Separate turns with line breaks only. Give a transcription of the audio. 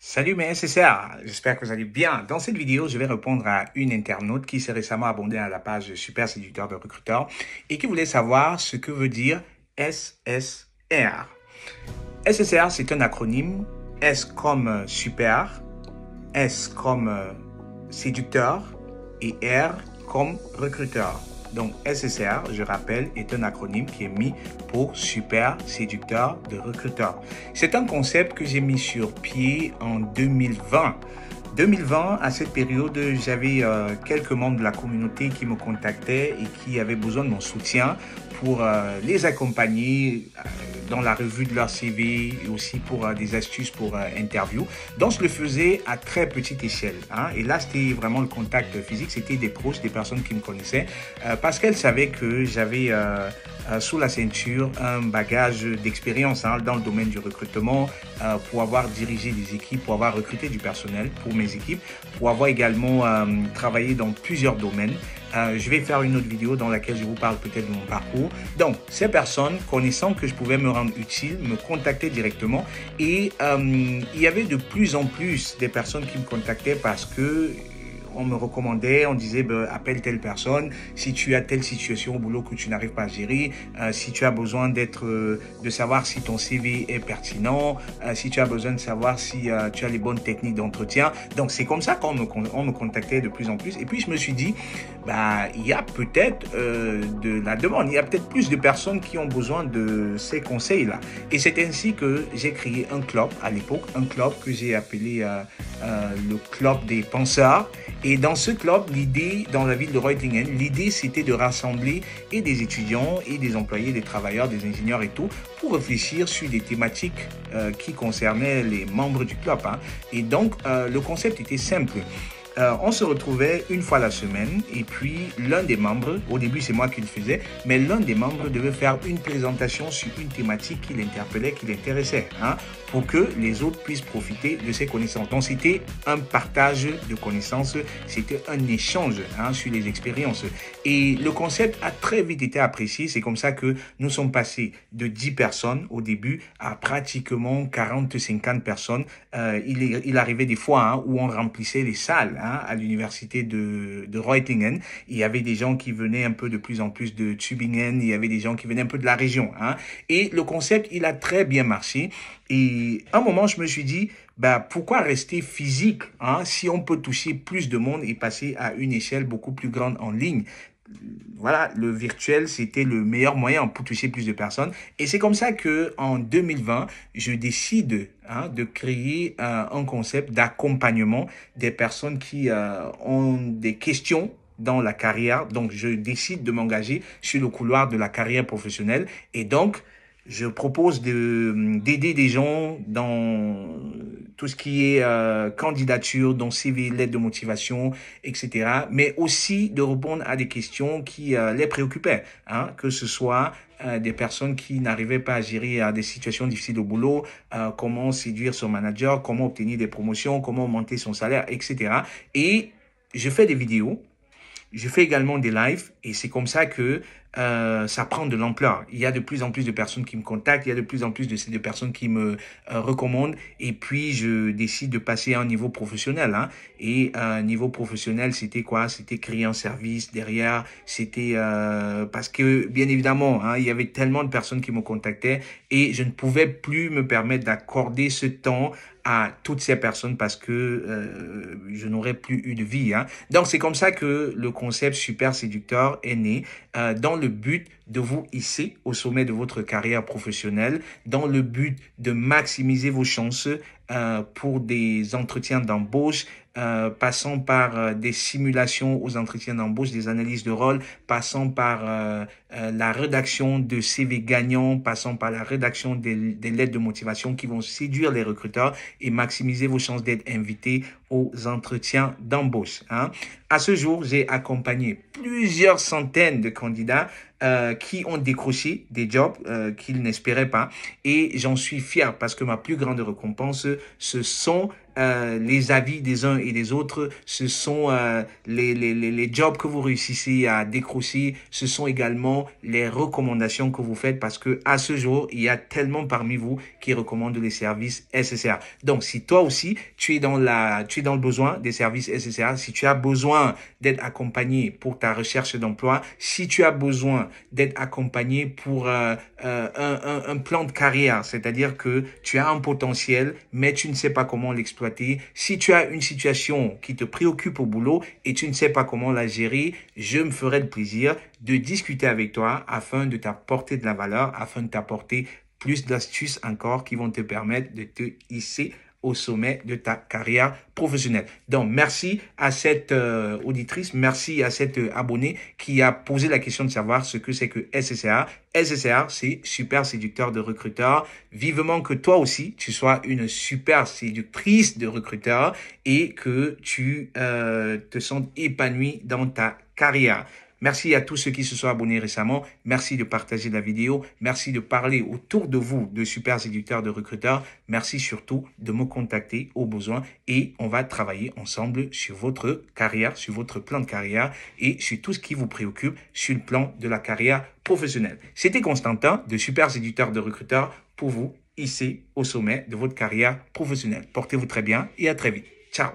Salut mes SSR, j'espère que vous allez bien. Dans cette vidéo, je vais répondre à une internaute qui s'est récemment abonnée à la page Super Séducteur de Recruteur et qui voulait savoir ce que veut dire SSR. SSR, c'est un acronyme. S comme super, S comme séducteur et R comme recruteur. Donc SSR, je rappelle, est un acronyme qui est mis pour Super Séducteur de Recruteur. C'est un concept que j'ai mis sur pied en 2020. 2020, à cette période, j'avais quelques membres de la communauté qui me contactaient et qui avaient besoin de mon soutien pour les accompagner dans la revue de leur CV et aussi pour des astuces pour interview. Donc, je le faisais à très petite échelle. Et là, c'était vraiment le contact physique. C'était des proches, des personnes qui me connaissaient parce qu'elles savaient que j'avais sous la ceinture un bagage d'expérience dans le domaine du recrutement pour avoir dirigé des équipes, pour avoir recruté du personnel pour mes équipes, pour avoir également travaillé dans plusieurs domaines. Je vais faire une autre vidéo dans laquelle je vous parle peut-être de mon parcours. Donc, ces personnes, connaissant que je pouvais me rendre utile, me contactaient directement et il y avait de plus en plus des personnes qui me contactaient parce que on me recommandait, on disait appelle telle personne si tu as telle situation au boulot que tu n'arrives pas à gérer, si tu as besoin de savoir si ton CV est pertinent, si tu as besoin de savoir si tu as les bonnes techniques d'entretien. Donc c'est comme ça qu'on me contactait de plus en plus. Et puis je me suis dit, il y a peut-être de la demande, il y a peut-être plus de personnes qui ont besoin de ces conseils-là. Et c'est ainsi que j'ai créé un club à l'époque, un club que j'ai appelé le club des penseurs. Et dans ce club, l'idée, dans la ville de Reutlingen, l'idée c'était de rassembler et des étudiants et des employés, des travailleurs, des ingénieurs et tout, pour réfléchir sur des thématiques qui concernaient les membres du club. Et donc, le concept était simple. On se retrouvait une fois la semaine et puis l'un des membres, au début c'est moi qui le faisais, mais l'un des membres devait faire une présentation sur une thématique qui l'interpellait, qui l'intéressait, pour que les autres puissent profiter de ces connaissances. Donc c'était un partage de connaissances, c'était un échange sur les expériences. Et le concept a très vite été apprécié, c'est comme ça que nous sommes passés de 10 personnes au début à pratiquement 40-50 personnes. Il arrivait des fois où on remplissait les salles à l'université de Reutlingen. Il y avait des gens qui venaient un peu de plus en plus de Tübingen, il y avait des gens qui venaient un peu de la région. Et le concept, il a très bien marché. Et à un moment, je me suis dit, pourquoi rester physique si on peut toucher plus de monde et passer à une échelle beaucoup plus grande en ligne? Voilà, le virtuel, c'était le meilleur moyen pour toucher plus de personnes. Et c'est comme ça que en 2020, je décide de créer un concept d'accompagnement des personnes qui ont des questions dans la carrière. Donc, je décide de m'engager sur le couloir de la carrière professionnelle. Et donc, je propose d'aider des gens dans tout ce qui est candidature, dans CV, lettre de motivation, etc. Mais aussi de répondre à des questions qui les préoccupaient, que ce soit des personnes qui n'arrivaient pas à gérer des situations difficiles au boulot, comment séduire son manager, comment obtenir des promotions, comment augmenter son salaire, etc. Et je fais des vidéos. Je fais également des lives et c'est comme ça que ça prend de l'ampleur. Il y a de plus en plus de personnes qui me contactent, il y a de plus en plus de personnes qui me recommandent et puis je décide de passer à un niveau professionnel. Et niveau professionnel, c'était quoi? C'était créer un service derrière, c'était parce que bien évidemment, il y avait tellement de personnes qui me contactaient et je ne pouvais plus me permettre d'accorder ce temps à toutes ces personnes parce que je n'aurais plus eu de vie. Donc, c'est comme ça que le concept Super Séducteur est né dans le but de vous hisser au sommet de votre carrière professionnelle, dans le but de maximiser vos chances pour des entretiens d'embauche, passant par des simulations aux entretiens d'embauche, des analyses de rôle, passant par la rédaction de CV gagnants, passant par la rédaction des lettres de motivation qui vont séduire les recruteurs et maximiser vos chances d'être invité aux entretiens d'embauche. À ce jour, j'ai accompagné plusieurs centaines de candidats qui ont décroché des jobs qu'ils n'espéraient pas et j'en suis fier parce que ma plus grande récompense, ce sont les avis des uns et des autres, ce sont les jobs que vous réussissez à décrocher, ce sont également sont les recommandations que vous faites parce que à ce jour, il y a tellement parmi vous qui recommandent les services SSA. Donc, si toi aussi, tu es dans le besoin des services SSA, si tu as besoin d'être accompagné pour ta recherche d'emploi, si tu as besoin d'être accompagné pour un plan de carrière, c'est-à-dire que tu as un potentiel, mais tu ne sais pas comment l'exploiter, si tu as une situation qui te préoccupe au boulot et tu ne sais pas comment la gérer, je me ferai le plaisir de discuter avec toi afin de t'apporter de la valeur, afin de t'apporter plus d'astuces encore qui vont te permettre de te hisser au sommet de ta carrière professionnelle. Donc, merci à cette auditrice, merci à cette abonnée qui a posé la question de savoir ce que c'est que SSA. SSA, c'est super séducteur de recruteurs. Vivement que toi aussi, tu sois une super séductrice de recruteurs et que tu te sentes épanoui dans ta carrière. Merci à tous ceux qui se sont abonnés récemment. Merci de partager la vidéo. Merci de parler autour de vous de super séducteurs de recruteurs. Merci surtout de me contacter au besoin et on va travailler ensemble sur votre carrière, sur votre plan de carrière et sur tout ce qui vous préoccupe sur le plan de la carrière professionnelle. C'était Constantin de super séducteurs de recruteurs pour vous hisser au sommet de votre carrière professionnelle. Portez-vous très bien et à très vite. Ciao.